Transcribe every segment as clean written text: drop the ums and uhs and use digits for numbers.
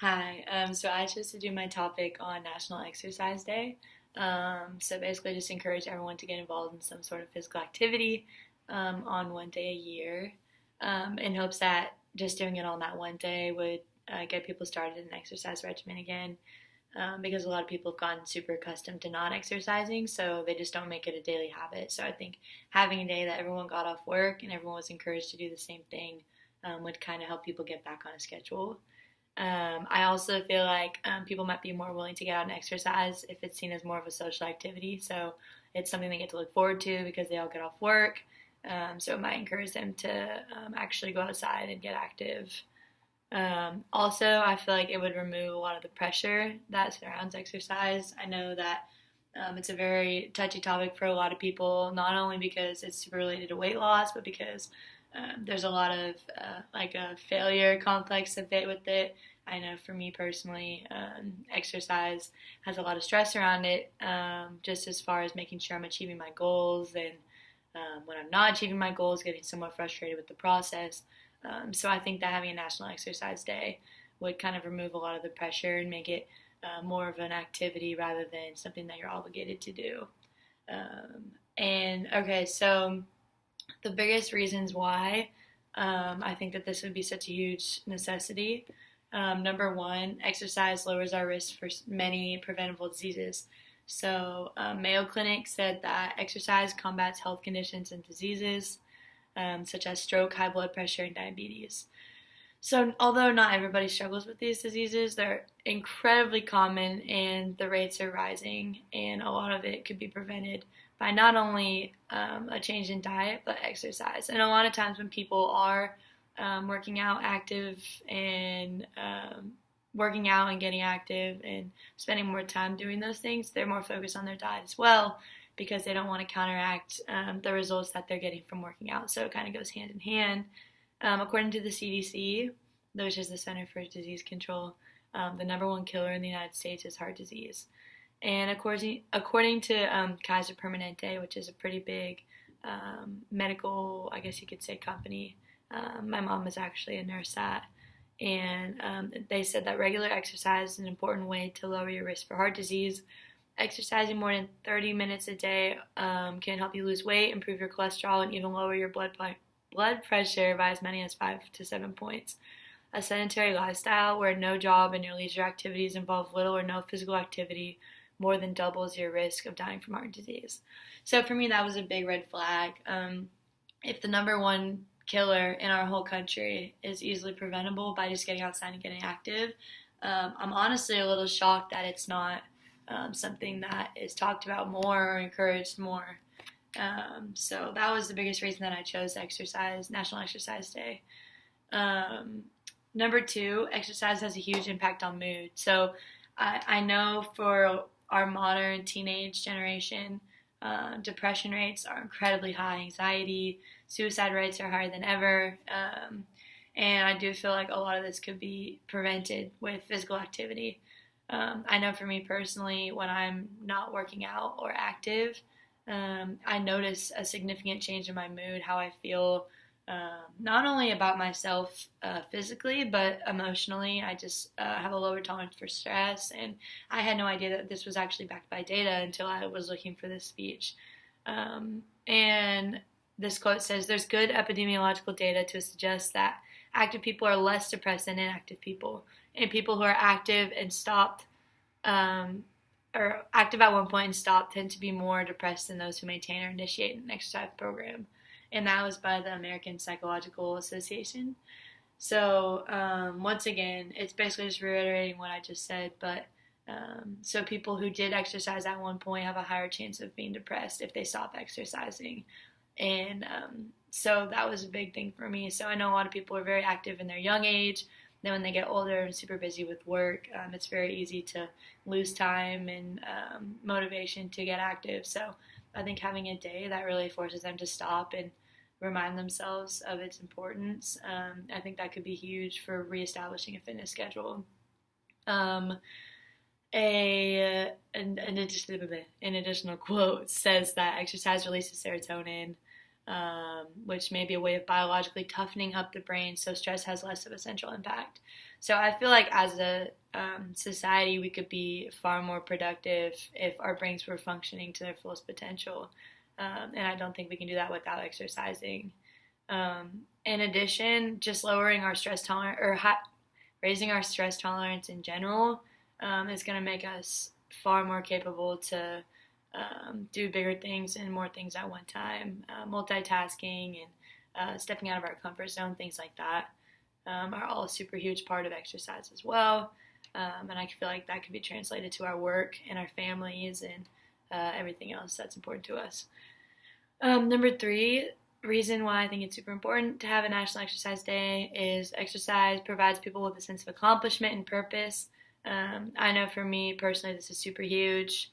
Hi. So I chose to do my topic on National Exercise Day. So basically, just encourage everyone to get involved in some sort of physical activity on one day a year, in hopes that just doing it on that one day would get people started in an exercise regimen again. Because a lot of people have gotten super accustomed to not exercising, so they just don't make it a daily habit. So I think having a day that everyone got off work and everyone was encouraged to do the same thing would kind of help people get back on a schedule. I also feel like people might be more willing to get out and exercise if it's seen as more of a social activity. So it's something they get to look forward to because they all get off work. So it might encourage them to actually go outside and get active. Also, I feel like it would remove a lot of the pressure that surrounds exercise. I know that it's a very touchy topic for a lot of people, not only because it's super related to weight loss, but because there's a lot of like a failure complex a bit with it. I know for me personally, exercise has a lot of stress around it, just as far as making sure I'm achieving my goals, and when I'm not achieving my goals, getting somewhat frustrated with the process. So I think that having a National Exercise Day would kind of remove a lot of the pressure and make it more of an activity rather than something that you're obligated to do. And okay, so the biggest reasons why I think that this would be such a huge necessity. Number one, exercise lowers our risk for many preventable diseases. So, Mayo Clinic said that exercise combats health conditions and diseases such as stroke, high blood pressure, and diabetes. So, although not everybody struggles with these diseases, they're incredibly common and the rates are rising, and a lot of it could be prevented by not only a change in diet but exercise. And a lot of times when people are working out active and working out and getting active and spending more time doing those things, they're more focused on their diet as well because they don't want to counteract the results that they're getting from working out. So it kind of goes hand in hand. According to the CDC, which is the Center for Disease Control, the number one killer in the United States is heart disease. And according to Kaiser Permanente, which is a pretty big medical, I guess you could say, company, my mom is actually a nurse at, and they said that regular exercise is an important way to lower your risk for heart disease. Exercising more than 30 minutes a day can help you lose weight, improve your cholesterol, and even lower your blood pressure by as many as 5 to 7 points. A sedentary lifestyle where no job and your leisure activities involve little or no physical activity more than doubles your risk of dying from heart disease. So for me, that was a big red flag. If the number one killer in our whole country is easily preventable by just getting outside and getting active, I'm honestly a little shocked that it's not something that is talked about more or encouraged more. So that was the biggest reason that I chose exercise, National Exercise Day. Number two, exercise has a huge impact on mood. So I know for our modern teenage generation, depression rates are incredibly high, anxiety, suicide rates are higher than ever, and I do feel like a lot of this could be prevented with physical activity. I know for me personally, when I'm not working out or active, I notice a significant change in my mood, how I feel, not only about myself physically, but emotionally. I just have a lower tolerance for stress, and I had no idea that this was actually backed by data until I was looking for this speech. And this quote says, "There's good epidemiological data to suggest that active people are less depressed than inactive people, and people who are active and stopped or active at one point and stopped tend to be more depressed than those who maintain or initiate an exercise program." And that was by the American Psychological Association. So once again, it's basically just reiterating what I just said, but so people who did exercise at one point have a higher chance of being depressed if they stop exercising. And so that was a big thing for me. So I know a lot of people are very active in their young age. Then when they get older and super busy with work, it's very easy to lose time and motivation to get active. So I think having a day that really forces them to stop and remind themselves of its importance, I think that could be huge for reestablishing a fitness schedule. An additional quote says that exercise releases serotonin, which may be a way of biologically toughening up the brain so stress has less of a central impact. So I feel like as a society, we could be far more productive if our brains were functioning to their fullest potential. And I don't think we can do that without exercising. In addition, just lowering our stress tolerance or raising our stress tolerance in general is going to make us far more capable to do bigger things and more things at one time. Multitasking and stepping out of our comfort zone, things like that, are all a super huge part of exercise as well. And I feel like that could be translated to our work and our families and everything else that's important to us. Number 3, reason why I think it's super important to have a National Exercise Day is exercise provides people with a sense of accomplishment and purpose. I know for me personally this is super huge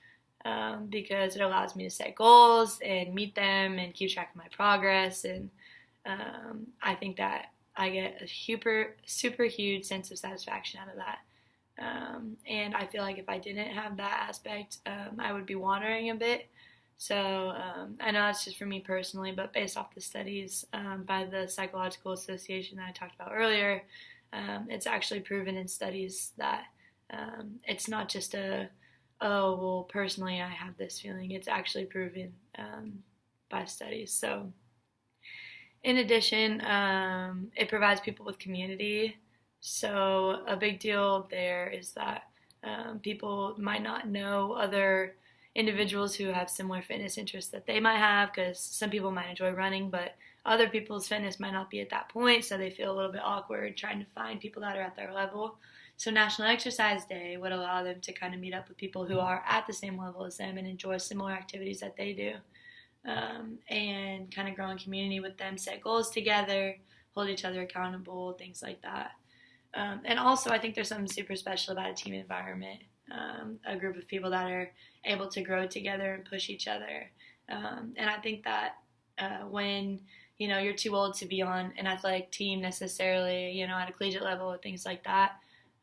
because it allows me to set goals and meet them and keep track of my progress, and I think that I get a super huge sense of satisfaction out of that. And I feel like if I didn't have that aspect, I would be wandering a bit. So I know that's just for me personally, but based off the studies by the Psychological Association that I talked about earlier, it's actually proven in studies that it's not just personally I have this feeling. It's actually proven by studies. So in addition, it provides people with community. So a big deal there is that people might not know other individuals who have similar fitness interests that they might have, because some people might enjoy running, but other people's fitness might not be at that point, so they feel a little bit awkward trying to find people that are at their level. So National Exercise Day would allow them to kind of meet up with people who are at the same level as them and enjoy similar activities that they do, and kind of grow in community with them, set goals together, hold each other accountable, things like that. And also, I think there's something super special about a team environment, a group of people that are able to grow together and push each other. And I think that when, you're too old to be on an athletic team necessarily, at a collegiate level, things like that,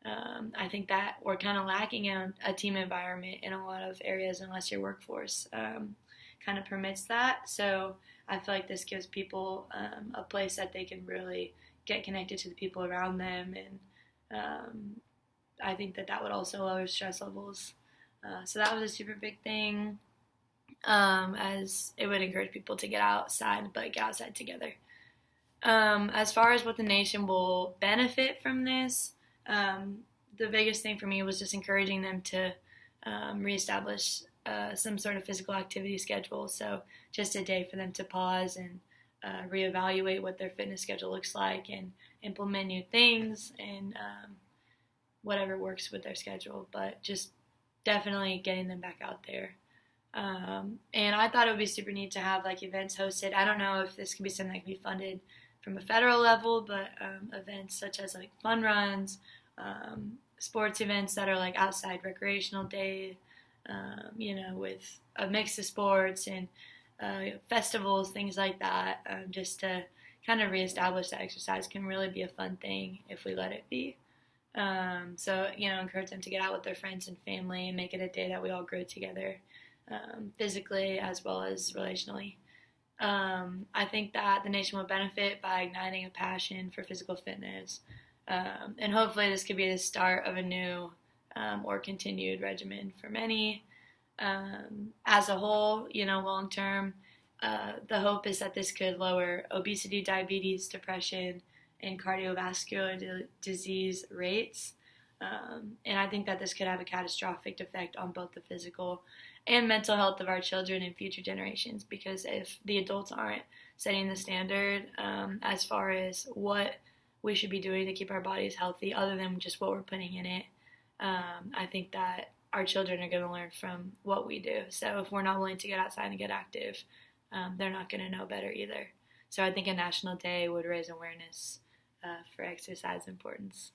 I think that we're kind of lacking in a team environment in a lot of areas unless your workforce kind of permits that. So I feel like this gives people a place that they can really get connected to the people around them, and I think that would also lower stress levels. So that was a super big thing, as it would encourage people to get outside, but get outside together. As far as what the nation will benefit from this, the biggest thing for me was just encouraging them to reestablish some sort of physical activity schedule. So just a day for them to pause and reevaluate what their fitness schedule looks like and implement new things and whatever works with their schedule, but just definitely getting them back out there. And I thought it would be super neat to have like events hosted. I don't know if this could be something that can be funded from a federal level, but events such as like fun runs, sports events that are like outside recreational day, with a mix of sports and festivals, things like that, just to kind of reestablish that exercise can really be a fun thing if we let it be. So, encourage them to get out with their friends and family and make it a day that we all grow together, physically as well as relationally. I think that the nation will benefit by igniting a passion for physical fitness. And hopefully this could be the start of a new or continued regimen for many. As a whole, long term, the hope is that this could lower obesity, diabetes, depression, and cardiovascular disease rates. And I think that this could have a catastrophic effect on both the physical and mental health of our children and future generations, because if the adults aren't setting the standard as far as what we should be doing to keep our bodies healthy other than just what we're putting in it, I think that our children are going to learn from what we do. So if we're not willing to get outside and get active, they're not going to know better either. So I think a national day would raise awareness for exercise importance.